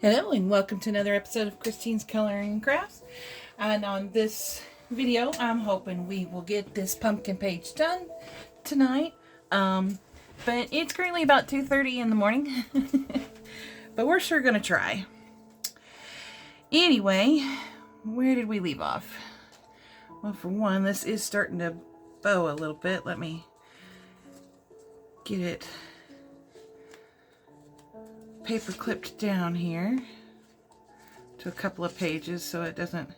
Hello and welcome to another episode of Christine's Coloring Crafts. And on this video, I'm hoping we will get this pumpkin page done tonight. But it's currently about 2:30 in the morning. But we're sure gonna try. Anyway, where did we leave off? Well, for one, this is starting to bow a little bit. Let me get it paper clipped down here to a couple of pages so it doesn't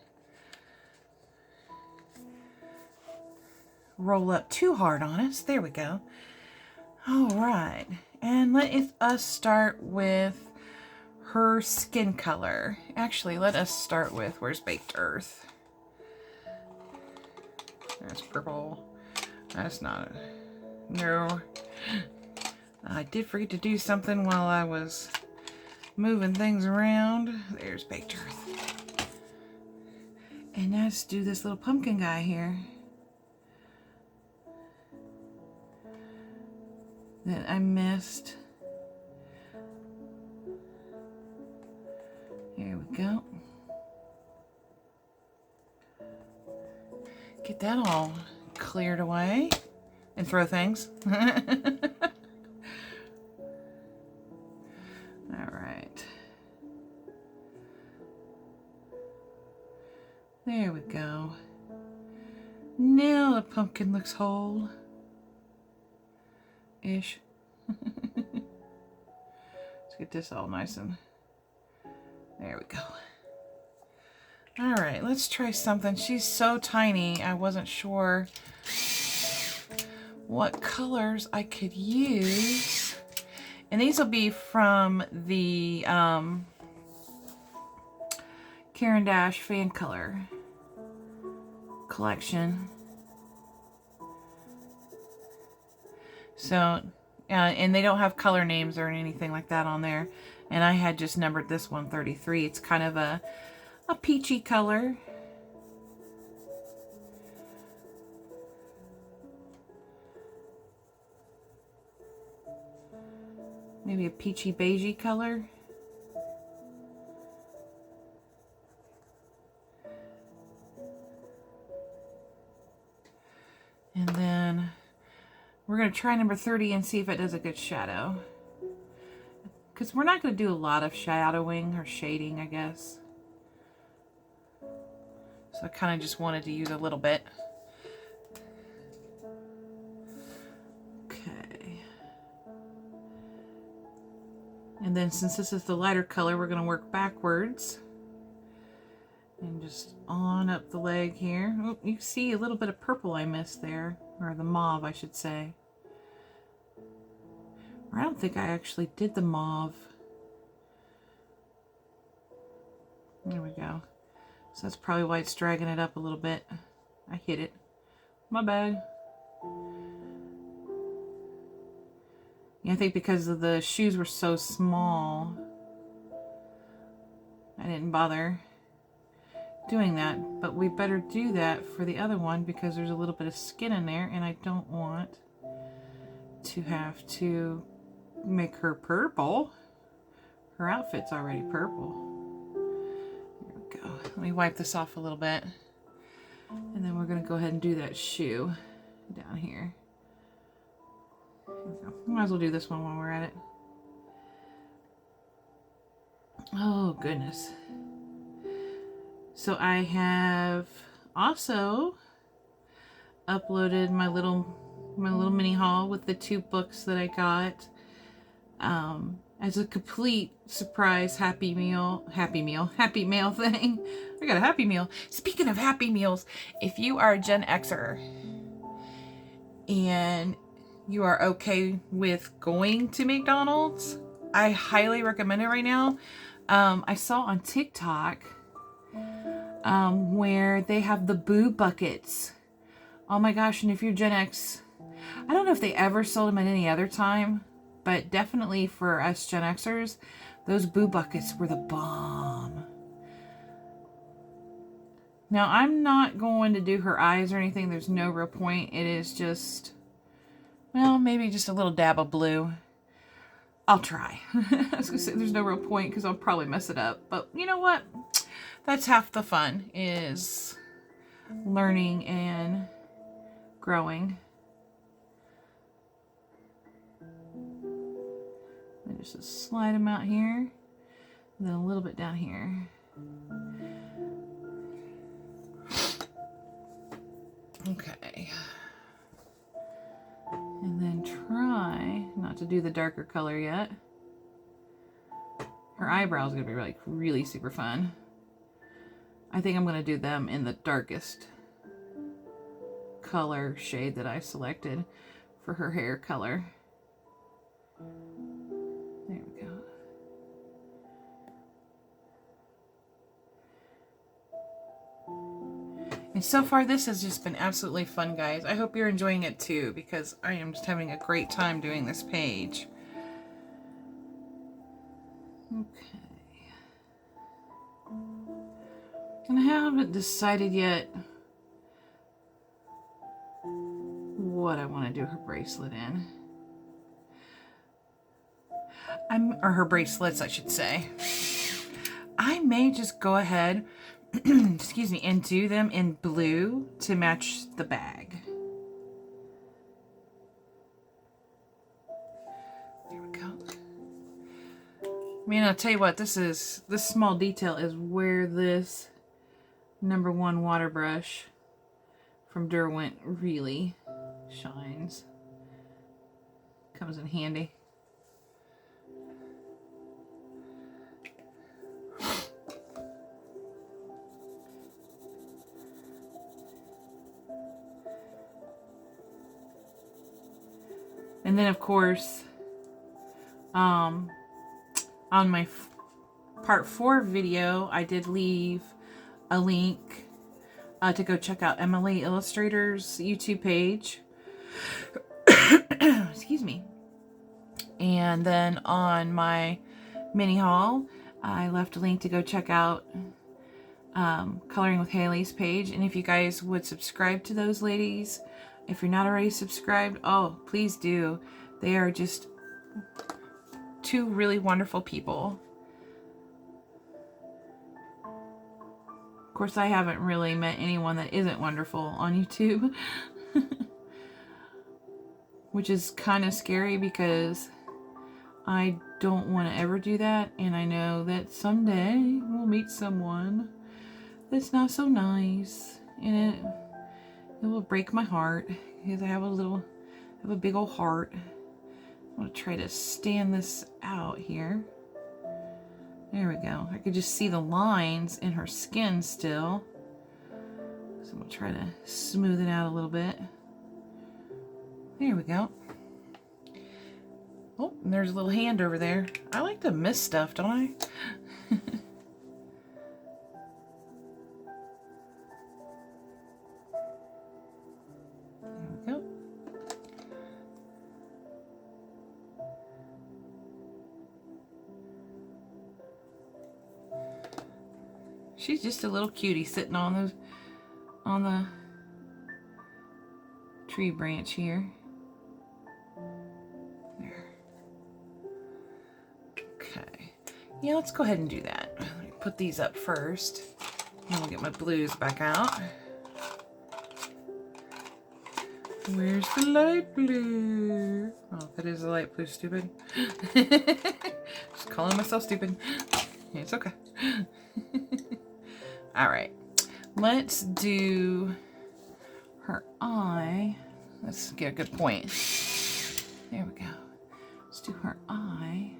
roll up too hard on us. There we go. All right, and let us start with her skin color. Actually, let us start with, where's Baked Earth? There's purple. That's not it. No. I did forget to do something while I was moving things around. There's Baked Earth. And now let's do this little pumpkin guy here that I missed. Here we go. Get that all cleared away and throw things. There we go. Now the pumpkin looks whole. Ish. Let's get this all nice and... There we go. Alright, let's try something. She's so tiny, I wasn't sure what colors I could use. And these will be from the Caran d'Ache fan color collection. So, and they don't have color names or anything like that on there. And I had just numbered this one 33. It's kind of a peachy color. Maybe a peachy beigey color. And then we're going to try number 30 and see if it does a good shadow. Because we're not going to do a lot of shadowing or shading, I guess. So I kind of just wanted to use a little bit. Okay. And then since this is the lighter color, we're going to work backwards. And just on up the leg here. Oh, you see a little bit of purple I missed there. Or the mauve, I should say. Or I don't think I actually did the mauve. There we go. So that's probably why it's dragging it up a little bit. I hit it. My bad. Yeah, I think because of the shoes were so small, I didn't bother doing that, but we better do that for the other one because there's a little bit of skin in there and I don't want to have to make her purple. Her outfit's already purple. There we go. Let me wipe this off a little bit and then we're going to go ahead and do that shoe down here. Might as well do this one while we're at it. Oh goodness. So I have also uploaded my little mini haul with the 2 books that I got as a complete surprise Happy Mail thing. I got a Happy Meal. Speaking of Happy Meals, if you are a Gen Xer and you are okay with going to McDonald's, I highly recommend it right now. I saw on TikTok where they have the Boo Buckets. Oh my gosh, and if you're Gen X, I don't know if they ever sold them at any other time, but definitely for us Gen Xers, those Boo Buckets were the bomb. Now, I'm not going to do her eyes or anything. There's no real point. It is just, well, maybe just a little dab of blue. I'll try. I was gonna say there's no real point because I'll probably mess it up. But you know what? That's half the fun, is learning and growing. And just a slight amount here, and then a little bit down here. Okay. And then try not to do the darker color yet. Her eyebrows are going to be like really super fun. I think I'm going to do them in the darkest color shade that I selected for her hair color. There we go. And so far, this has just been absolutely fun, guys. I hope you're enjoying it too, because I am just having a great time doing this page. Okay. And I haven't decided yet what I want to do her bracelet in. Or her bracelets, I should say. I may just go ahead excuse me, and do them in blue to match the bag. There we go. I mean, I'll tell you what, this small detail is where this #1 water brush from Derwent really shines. Comes in handy. And then, of course, on my part 4 video, I did leave a link to go check out Emily Illustrator's YouTube page. Excuse me. And then on my mini haul, I left a link to go check out Coloring with Haley's page. And if you guys would subscribe to those ladies, if you're not already subscribed, oh, please do. They are just 2 really wonderful people. Of course, I haven't really met anyone that isn't wonderful on YouTube. Which is kind of scary because I don't want to ever do that. And I know that someday we'll meet someone that's not so nice. And it will break my heart because I have a big old heart. I'm going to try to stand this out here. There we go. I could just see the lines in her skin still. So I'm going to try to smooth it out a little bit. There we go. Oh, and there's a little hand over there. I like to miss stuff, don't I? There we go. She's just a little cutie sitting on the tree branch here. There. Okay. Yeah, let's go ahead and do that. Let me put these up first. And I'll get my blues back out. Where's the light blue? Oh, that is the light blue, stupid. Just calling myself stupid. It's okay. Alright. Let's do her eye. Let's get a good point. There we go. Let's do her eye.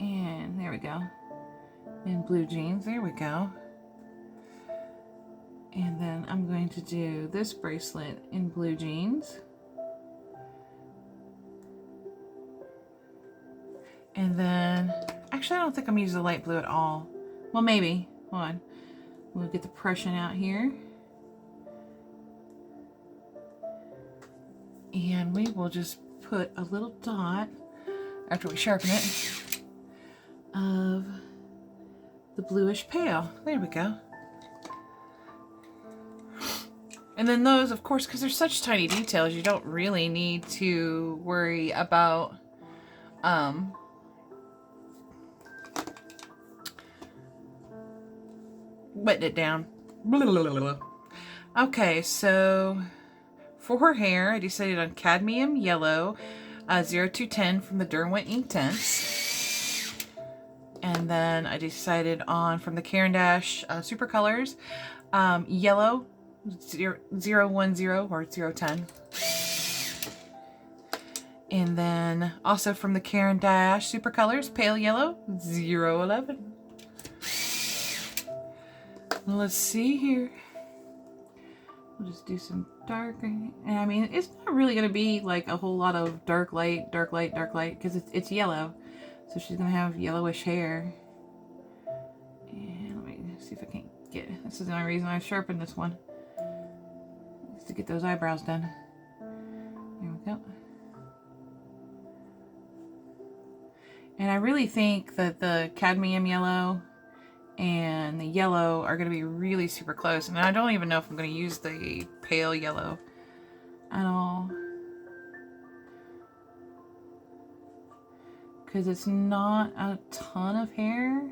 And there we go. In blue jeans. There we go. And then I'm going to do this bracelet in blue jeans. And then, actually I don't think I'm using the light blue at all. Well, maybe. Hold on. We'll get the Prussian out here. And we will just put a little dot, after we sharpen it, of the bluish pale. There we go. And then those, of course, because they're such tiny details, you don't really need to worry about wetting it down. Okay, so for her hair, I decided on cadmium yellow, 0210 from the Derwent Inktense. And then I decided on, from the Caran d'Ache Super Colors, yellow 010 or 010. And then also from the Caran d'Ache Super Colors, pale yellow 011. Let's see here. We'll just do some dark. And I mean, it's not really going to be like a whole lot of dark light, dark light, dark light, because it's yellow. So she's going to have yellowish hair. And let me see if I can get, this is the only reason I sharpened this one, is to get those eyebrows done. There we go. And I really think that the cadmium yellow and the yellow are going to be really super close. And I don't even know if I'm going to use the pale yellow at all, because it's not a ton of hair.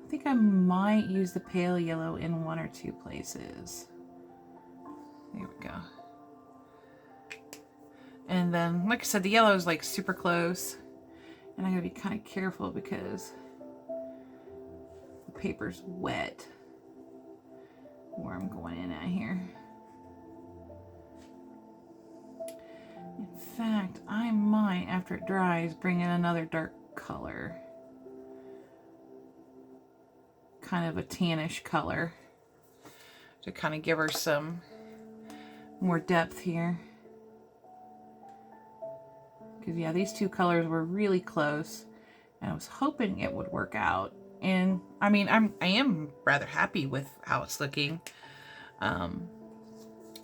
I think I might use the pale yellow in one or two places. There we go. And then, like I said, the yellow is like super close. And I'm going to be kind of careful because the paper's wet where I'm going in at here. In fact, I might, after it dries, bring in another dark color. Kind of a tannish color to kind of give her some more depth here. Because yeah, these two colors were really close, and I was hoping it would work out. And I mean, I am rather happy with how it's looking. I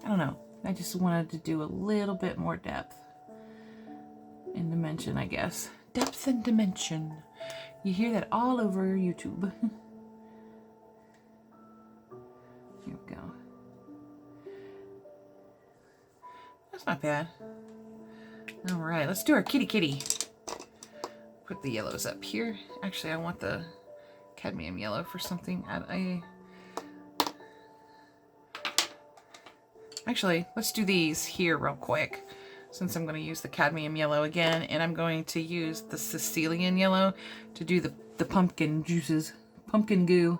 don't know. I just wanted to do a little bit more depth and dimension, I guess. Depth and dimension. You hear that all over YouTube. Here we go. That's not bad. All right, let's do our kitty kitty. Put the yellows up here. Actually, I want the cadmium yellow for something. Actually, let's do these here real quick, since I'm going to use the cadmium yellow again, and I'm going to use the Sicilian yellow to do the pumpkin juices, pumpkin goo.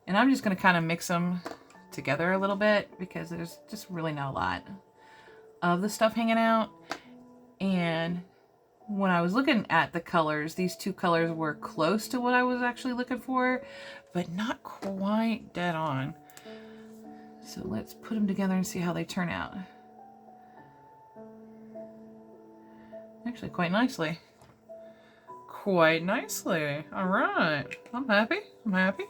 And I'm just going to kind of mix them together a little bit because there's just really not a lot of the stuff hanging out. And when I was looking at the colors, these two colors were close to what I was actually looking for, but not quite dead on. So let's put them together and see how they turn out. Actually, quite nicely. Quite nicely. All right. I'm happy. I'm happy.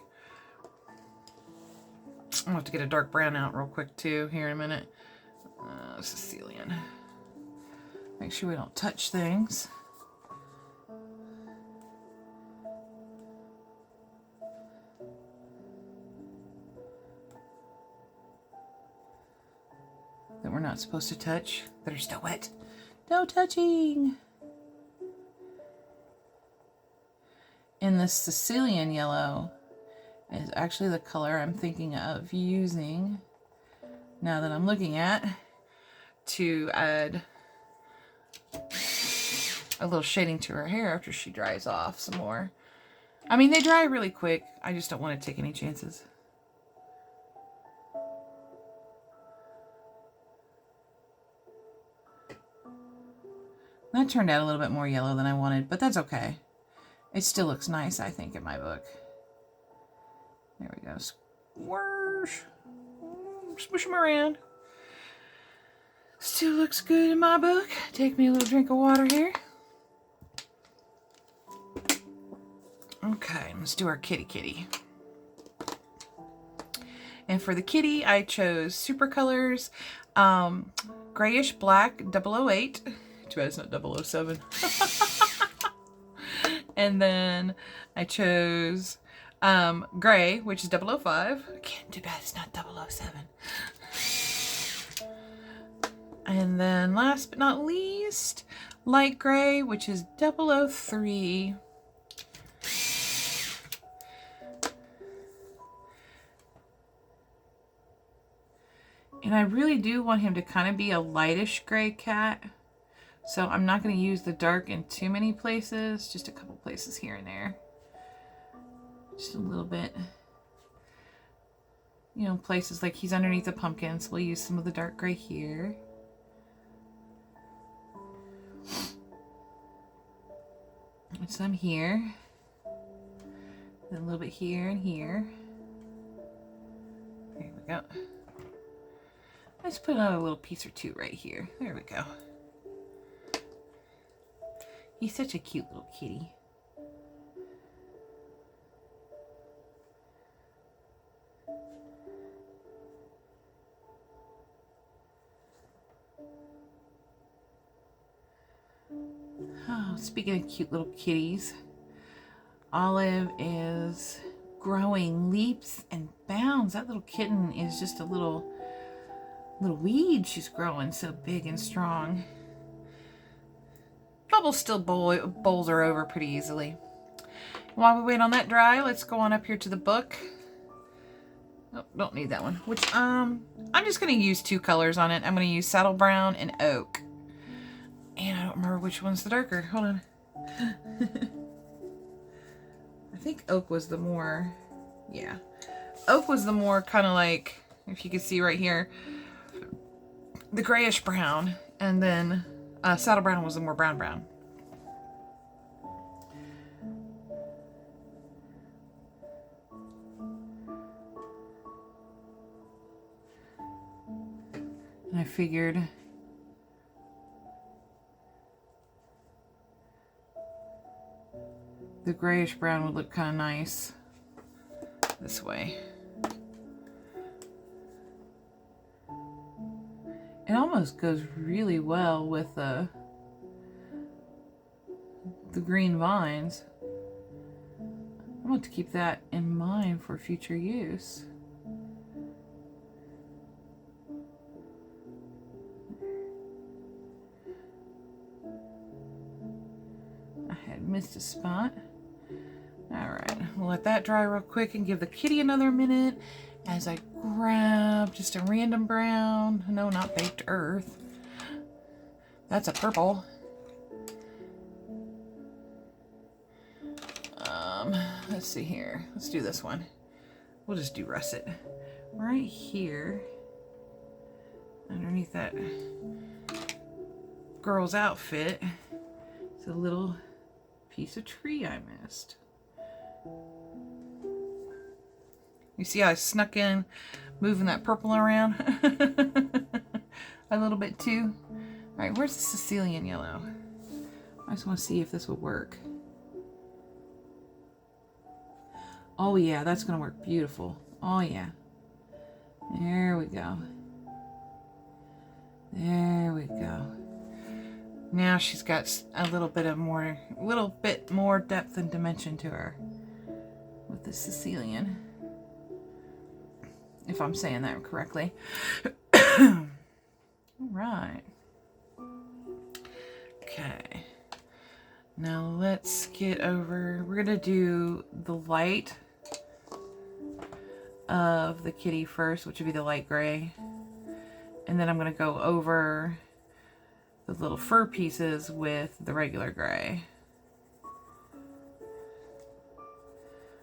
I'll have to get a dark brown out real quick too here in a minute. Sicilian. Make sure we don't touch things. That we're not supposed to touch, that are still wet. No touching! And the Sicilian yellow is actually the color I'm thinking of using, now that I'm looking at, to add a little shading to her hair after she dries off some more. I mean, they dry really quick. I just don't want to take any chances. That turned out a little bit more yellow than I wanted, but that's okay. It still looks nice, I think, in my book. There we go. Squish. Smush them around. Still looks good in my book. Take me a little drink of water here. Okay, let's do our kitty kitty. And for the kitty, I chose Super Colors, grayish black 008. Too bad it's not 007. And then I chose gray, which is 005. Again, too bad it's not 007. And then last but not least, light gray, which is 003. And I really do want him to kind of be a lightish gray cat. So I'm not going to use the dark in too many places, just a couple places here and there. Just a little bit. You know, places like he's underneath the pumpkin, so we'll use some of the dark gray here. And some here. Then a little bit here and here. There we go. Let's put another little piece or two right here. There we go. He's such a cute little kitty. Oh, speaking of cute little kitties, Olive is growing leaps and bounds. That little kitten is just a little weed. She's growing so big and strong. Bubbles still bowls her over pretty easily. While we wait on that dry, let's go on up here to the book. Oh, don't need that one. Which I'm just going to use two colors on it. I'm going to use Saddle Brown and Oak. And I don't remember which one's the darker. Hold on. I think Oak was the more, yeah. Oak was the more kind of like, if you can see right here, the grayish brown. And then Saddle Brown was the more brown. And I figured the grayish brown would look kind of nice this way. It almost goes really well with the green vines. I want to keep that in mind for future use. I had missed a spot. Alright, we'll let that dry real quick and give the kitty another minute as I grab just a random brown. No, not baked earth. That's a purple. Let's see here. Let's do this one. We'll just do russet. Right here, underneath that girl's outfit, it's a little piece of tree I missed. You see how I snuck in moving that purple around a little bit too? All right, where's the Sicilian yellow? I just want to see if this would work. Oh yeah, that's gonna work beautiful. Oh yeah. There we go. There we go. Now she's got a little bit more depth and dimension to her with the Sicilian, if I'm saying that correctly. All right. Okay. Now let's get over. We're gonna do the light of the kitty first, which would be the light gray, and then I'm gonna go over the little fur pieces with the regular gray.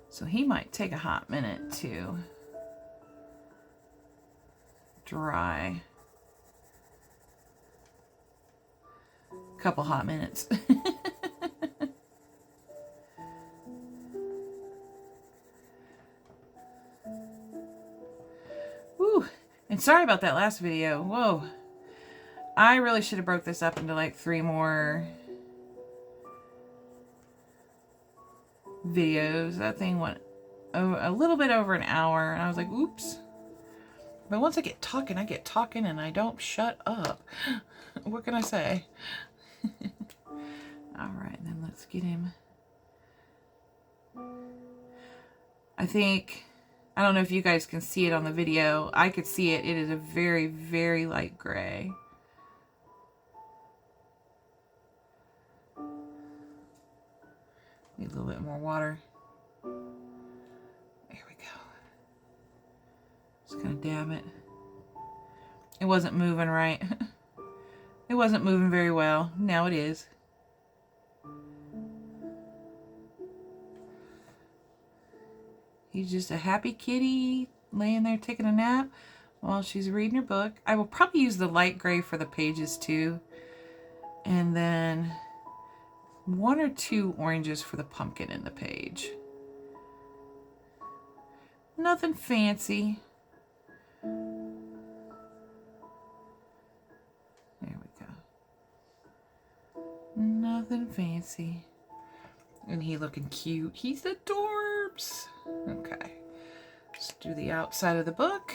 So he might take a hot minute to dry. Couple hot minutes. Woo! And sorry about that last video. Whoa. I really should have broke this up into like 3 more videos. That thing went a little bit over an hour, and I was like, oops. But once I get talking and I don't shut up. What can I say? Alright, then let's get him. I don't know if you guys can see it on the video. I could see it. It is a very, very light gray. Need a little bit more water. There we go. Just gonna dab it. It wasn't moving right. It wasn't moving very well. Now it is. He's just a happy kitty laying there taking a nap while she's reading her book. I will probably use the light gray for the pages too. And then 1 or 2 oranges for the pumpkin in the page. Nothing fancy. There we go. Nothing fancy. And he looking cute. He's adorbs. Okay. Let's do the outside of the book.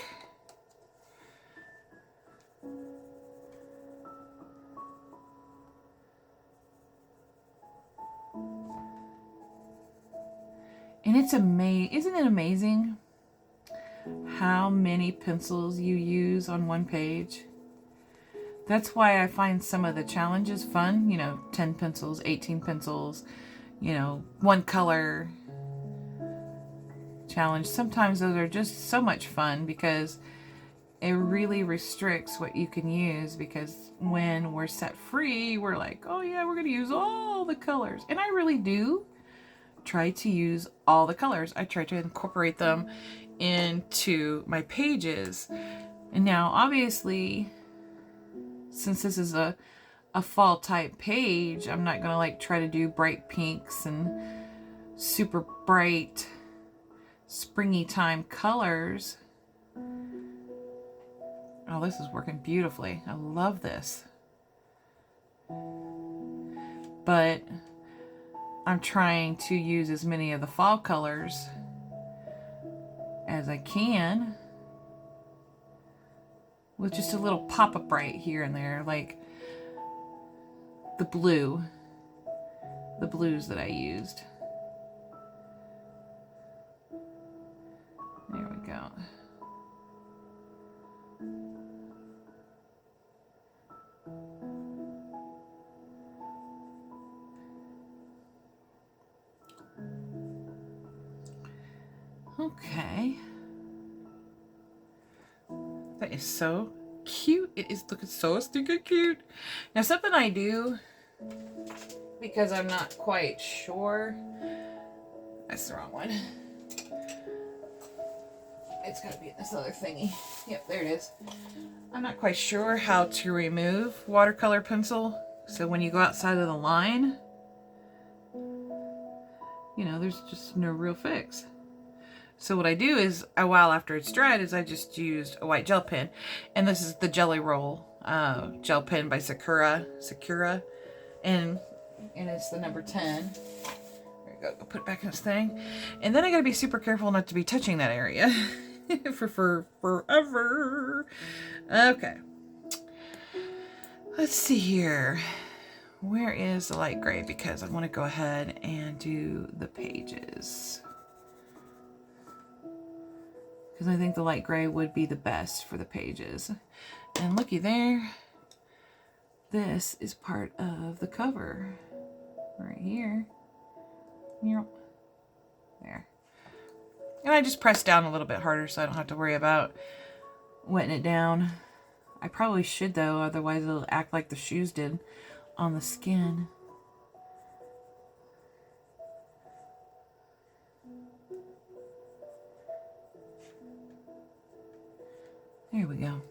And it's isn't it amazing how many pencils you use on one page? That's why I find some of the challenges fun, you know, 10 pencils, 18 pencils, you know, 1 color challenge. Sometimes those are just so much fun because it really restricts what you can use, because when we're set free, we're like, oh yeah, we're going to use all the colors. And I really do try to use all the colors. I try to incorporate them into my pages. And now obviously, since this is a fall type page, I'm not gonna like try to do bright pinks and super bright springy time colors. Oh, this is working beautifully. I love this. But I'm trying to use as many of the fall colors as I can, with just a little pop of bright here and there, like the blues that I used. There we go. Okay. That is so cute. It is looking so stinking cute. Now, something I do, because I'm not quite sure. That's the wrong one. It's got to be in this other thingy. Yep, there it is. I'm not quite sure how to remove watercolor pencil. So when you go outside of the line, you know, there's just no real fix. So what I do is, a while after it's dried, is I just used a white gel pen. And this is the Jelly Roll gel pen by Sakura. And it's the number 10. There you go. Go put it back in this thing. And then I gotta be super careful not to be touching that area for forever. Okay. Let's see here. Where is the light gray? Because I want to go ahead and do the pages. Because I think the light gray would be the best for the pages. And looky there. This is part of the cover. Right here. There. And I just press down a little bit harder so I don't have to worry about wetting it down. I probably should though, otherwise it'll act like the shoes did on the skin. There we go.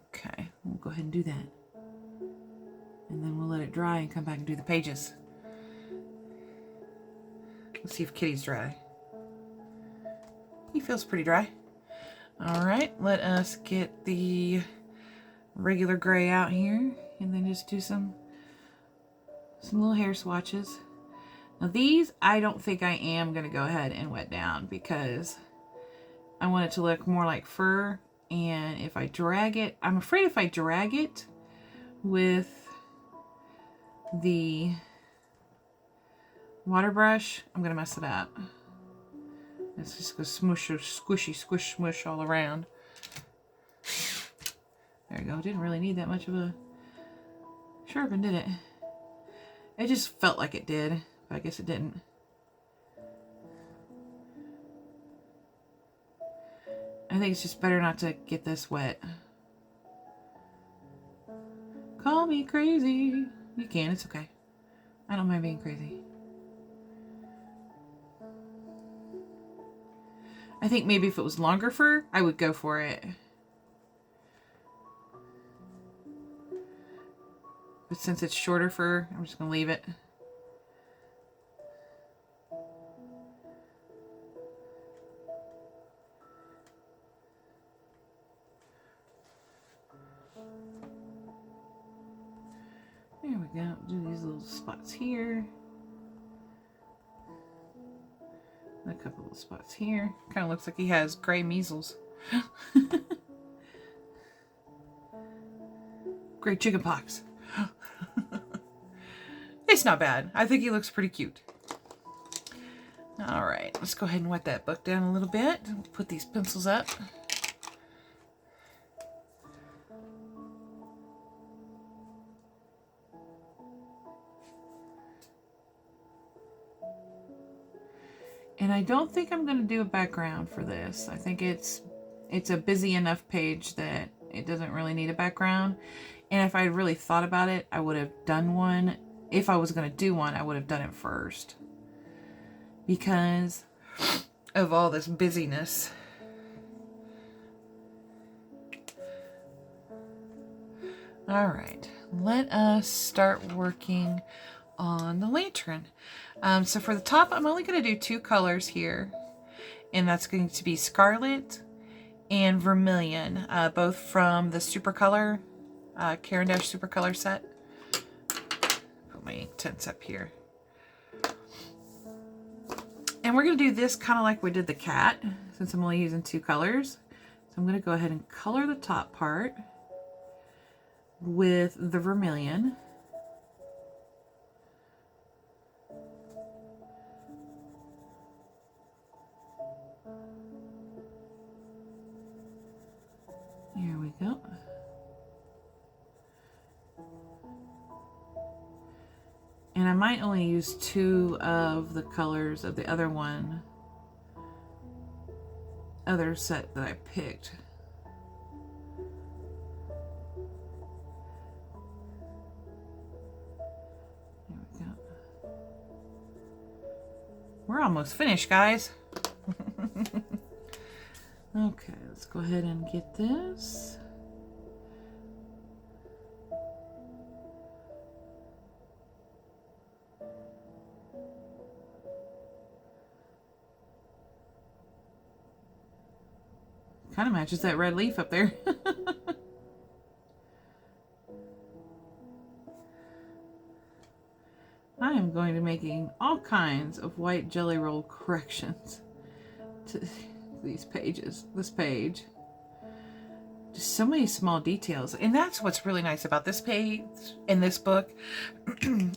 Okay, we'll go ahead and do that. And then we'll let it dry and come back and do the pages. Let's see if Kitty's dry. He feels pretty dry. All right, let us get the regular gray out here and then just do some little hair swatches. Now these, I don't think I am going to go ahead and wet down because I want it to look more like fur. And if I drag it, I'm afraid if I drag it with the water brush, I'm going to mess it up. It's just going to squish, smush all around. There you go. Didn't really need that much of a sharpen, did it? It just felt like it did, but I guess it didn't. I think it's just better not to get this wet. Call me crazy. You can, it's okay. I don't mind being crazy. I think maybe if it was longer fur, I would go for it. But since it's shorter fur, I'm just going to leave it. There we go. Do these little spots here. A couple of spots here. Kind of looks like he has gray measles. Gray chicken pox. It's not bad. I think he looks pretty cute. All right, let's go ahead and wet that book down a little bit. Put these pencils up. And I don't think I'm going to do a background for this. I think it's a busy enough page that it doesn't really need a background. And if I really thought about it, I would have done one. If I was going to do one, I would have done it first. Because of all this busyness. All right, let us start working on the lantern. So for the top, I'm only going to do 2 colors here. And that's going to be Scarlet and Vermilion, both from the Super Color, Caran d'Ache Super Color set. Put my ink tints up here. And we're going to do this kind of like we did the cat, since I'm only using 2 colors. So I'm going to go ahead and color the top part with the Vermilion. There we go. And I might only use 2 of the colors of the other set that I picked. There we go. We're almost finished, guys. Okay, let's go ahead and get this. Kind of matches that red leaf up there. I am going to be making all kinds of white jelly roll corrections to these pages, this page. Just so many small details. And that's what's really nice about this page in this book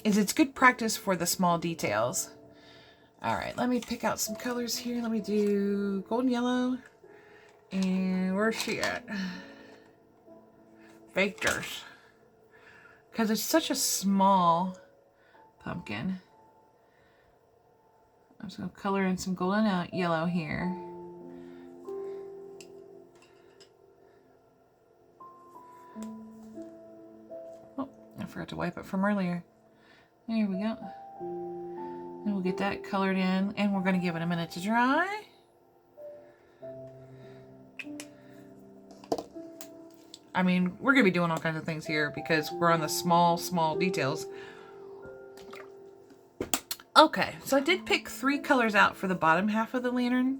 is it's good practice for the small details. All right, let me pick out some colors here. Let me do golden yellow. And where's she at? Baked Earth. Because it's such a small pumpkin. I'm just going to color in some golden yellow here. Oh, I forgot to wipe it from earlier. There we go. And we'll get that colored in, and we're going to give it a minute to dry. I mean, we're going to be doing all kinds of things here because we're on the small details. Okay, so I did pick 3 colors out for the bottom half of the lantern.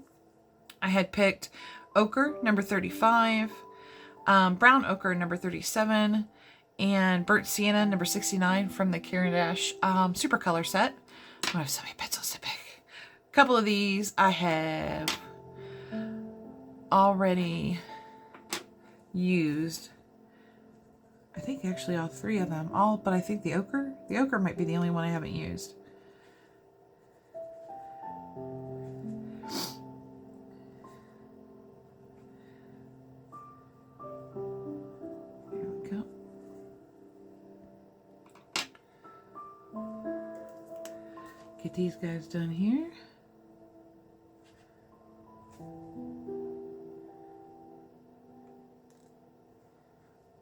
I had picked ochre, number 35, brown ochre, number 37, and burnt sienna, number 69 from the Caran d'Ache Super Color set. I have so many pencils to pick. A couple of these I have already used. I think actually all 3 of them. But I think the ochre might be the only one I haven't used. There we go. Get these guys done here.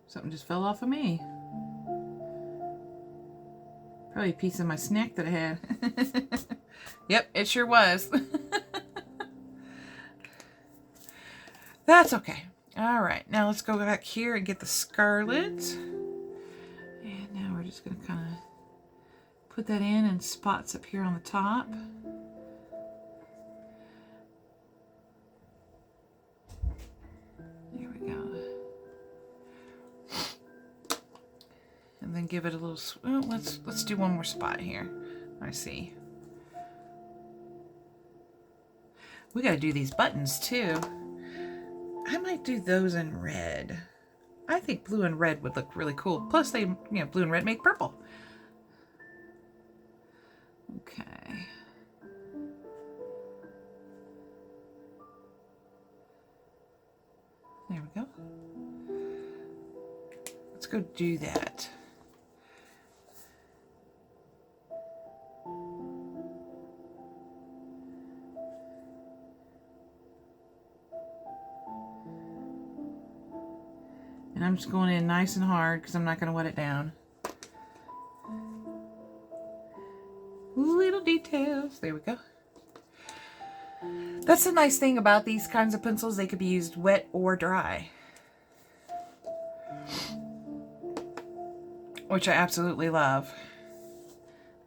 Something just fell off of me. Probably a piece of my snack that I had. Yep, it sure was. That's okay. All right, now let's go back here and get the scarlet. And now we're just going to kind of put that in spots up here on the top. There we go. And then give it a little, well, let's do one more spot here. I see. We got to do these buttons too. I might do those in red. I think blue and red would look really cool. Plus they, you know, blue and red make purple. Okay. There we go. Let's go do that. And I'm just going in nice and hard because I'm not going to wet it down. Little details. There we go. That's the nice thing about these kinds of pencils. They could be used wet or dry. Which I absolutely love.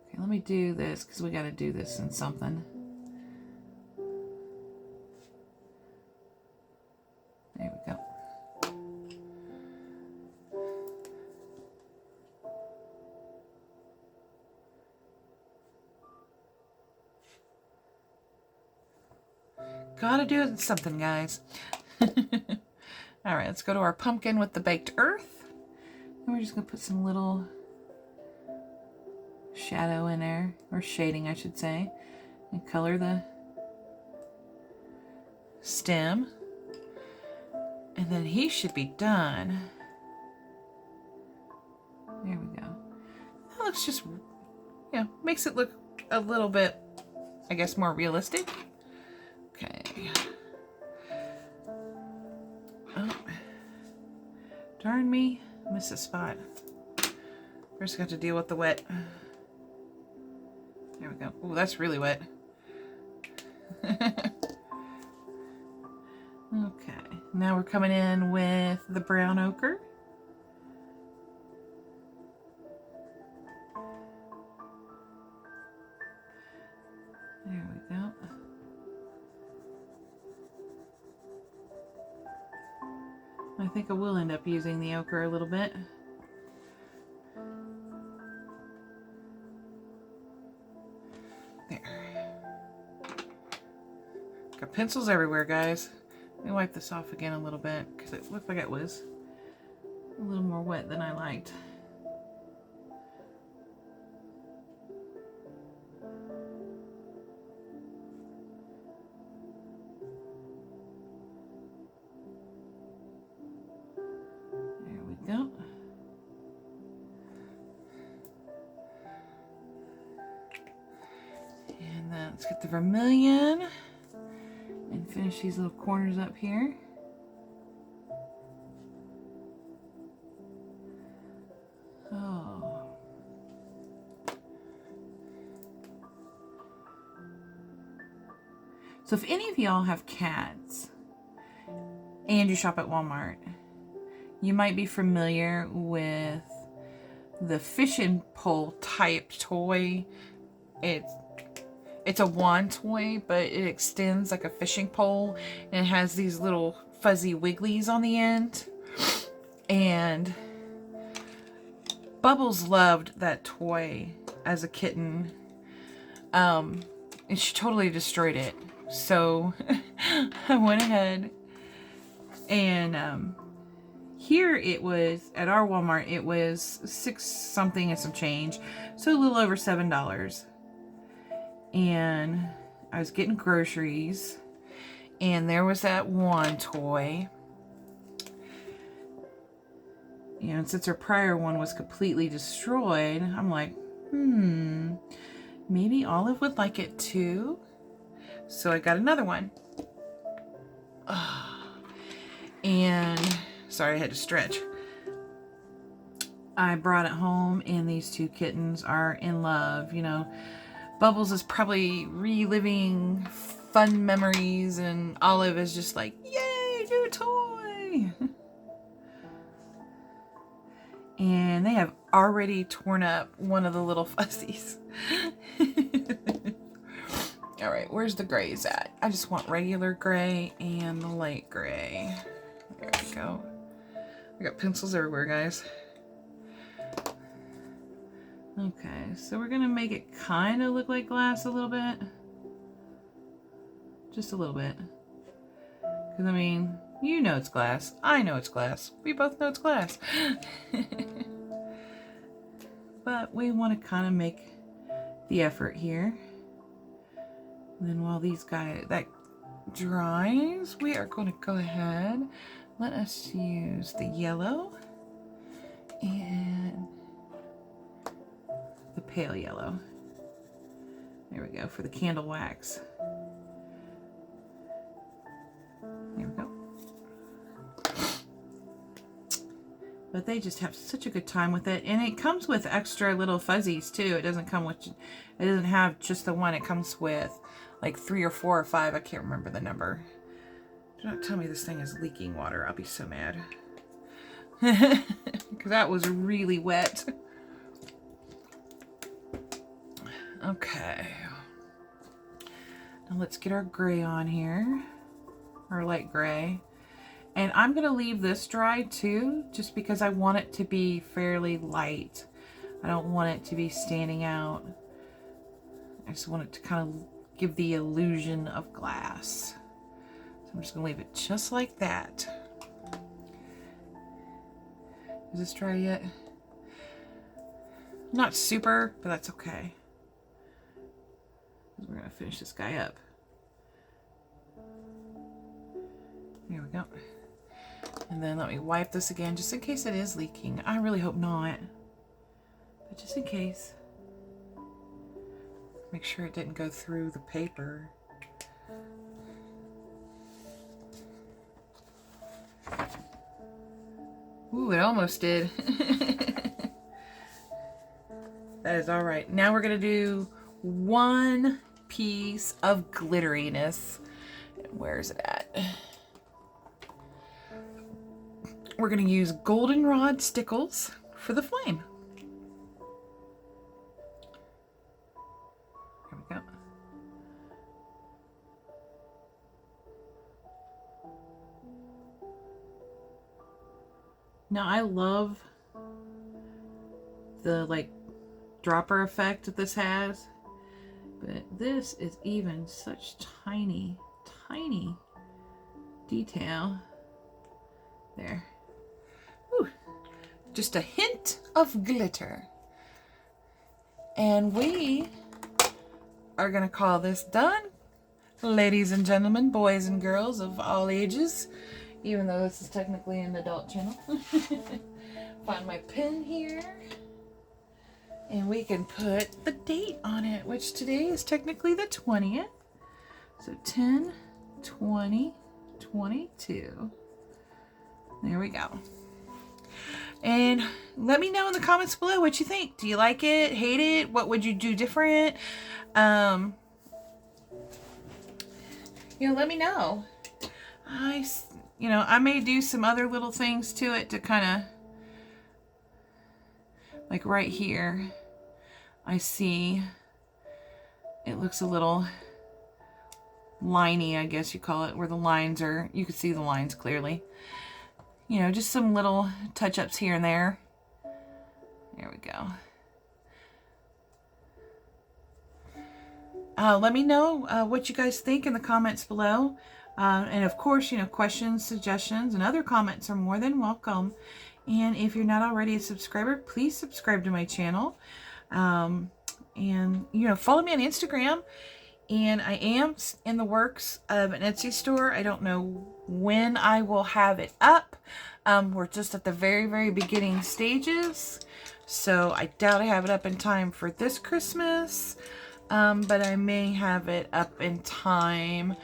Okay, let me do this because we got to do this in something. There we go. Gotta do it in something, guys. Alright, let's go to our pumpkin with the baked earth. And we're just going to put some little shadow in there. Or shading, I should say. And color the stem. And then he should be done. There we go. That looks just, you know, makes it look a little bit, I guess, more realistic. Okay. Oh. Darn me. Missed a spot. First got to deal with the wet. There we go. Oh, that's really wet. Okay. Now we're coming in with the brown ochre. There we go. I think I will end up using the ochre a little bit. There. Got pencils everywhere, guys. Let me wipe this off again a little bit because it looked like it was a little more wet than I liked. Go. And then let's get the vermilion and finish these little corners up here. Oh. So if any of y'all have cats and you shop at Walmart, you might be familiar with the fishing pole type toy. It's a wand toy, but it extends like a fishing pole and it has these little fuzzy wigglies on the end. And Bubbles loved that toy as a kitten. And she totally destroyed it. So I went ahead and here it was, at our Walmart, it was $6 something and some change. So a little over $7. And I was getting groceries. And there was that wand toy. You know, and since her prior one was completely destroyed, I'm like, Maybe Olive would like it too. So I got another one. And sorry, I had to stretch. I brought it home and these two kittens are in love. You know, Bubbles is probably reliving fun memories and Olive is just like, yay, new toy. And they have already torn up one of the little fuzzies. All right, where's the grays at? I just want regular gray and the light gray. There we go. I got pencils everywhere, guys. Okay, so we're gonna make it kind of look like glass a little bit. Just a little bit. Because, I mean, you know it's glass. I know it's glass. We both know it's glass. But we want to kind of make the effort here. And then while that dries, we are going to go ahead. Let us use the yellow and the pale yellow. There we go, for the candle wax. There we go. But they just have such a good time with it, and it comes with extra little fuzzies too. It doesn't have just the one. It comes with like 3 or 4 or 5. I can't remember the number. Do not tell me this thing is leaking water. I'll be so mad. Because that was really wet. Okay. Now let's get our gray on here. Our light gray. And I'm going to leave this dry too, just because I want it to be fairly light. I don't want it to be standing out. I just want it to kind of give the illusion of glass. So I'm just going to leave it just like that. Is this dry yet? Not super, but that's okay. We're going to finish this guy up. There we go. And then let me wipe this again, just in case it is leaking. I really hope not. But just in case. Make sure it didn't go through the paper. Ooh, it almost did. That is all right. Now we're going to do one piece of glitteriness. Where's it at? We're going to use goldenrod stickles for the flame. There we go. Now I love the like dropper effect that this has, but this is even such tiny detail. There. Whew. Just a hint of glitter. And we are going to call this done. Ladies and gentlemen, boys and girls of all ages, even though this is technically an adult channel. Find my pen here. And we can put the date on it, which today is technically the 20th. So 10/20/22. There we go. And let me know in the comments below what you think. Do you like it? Hate it? What would you do different? Let me know. I may do some other little things to it to kind of, like right here, I see it looks a little liney, I guess you call it, where the lines are, you can see the lines clearly. Just some little touch-ups here and there. There we go. Let me know what you guys think in the comments below. And of course, questions, suggestions, and other comments are more than welcome. And if you're not already a subscriber, please subscribe to my channel. And, follow me on Instagram. And I am in the works of an Etsy store. I don't know when I will have it up. We're just at the very, very beginning stages. So I doubt I have it up in time for this Christmas. but I may have it up in time.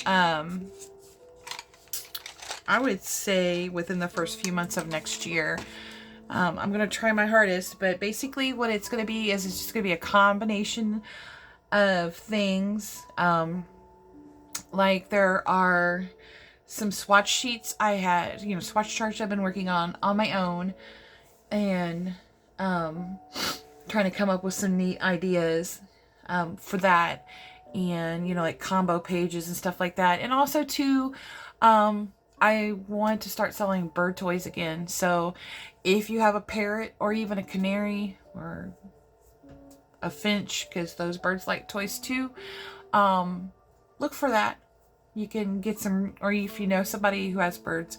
I would say within the first few months of next year. I'm going to try my hardest, but basically what it's going to be is it's just going to be a combination of things. Like there are some swatch sheets I had, swatch charts I've been working on my own, and trying to come up with some neat ideas for that, and like combo pages and stuff like that. And also too, I want to start selling bird toys again. So if you have a parrot or even a canary or a finch, because those birds like toys too, look for that. You can get some, or if you know somebody who has birds,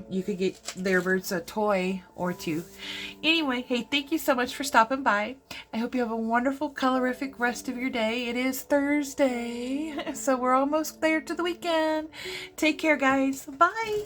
you could get their birds a toy or two. Anyway, hey, thank you so much for stopping by. I hope you have a wonderful, colorific rest of your day. It is Thursday, so we're almost there to the weekend. Take care, guys. Bye.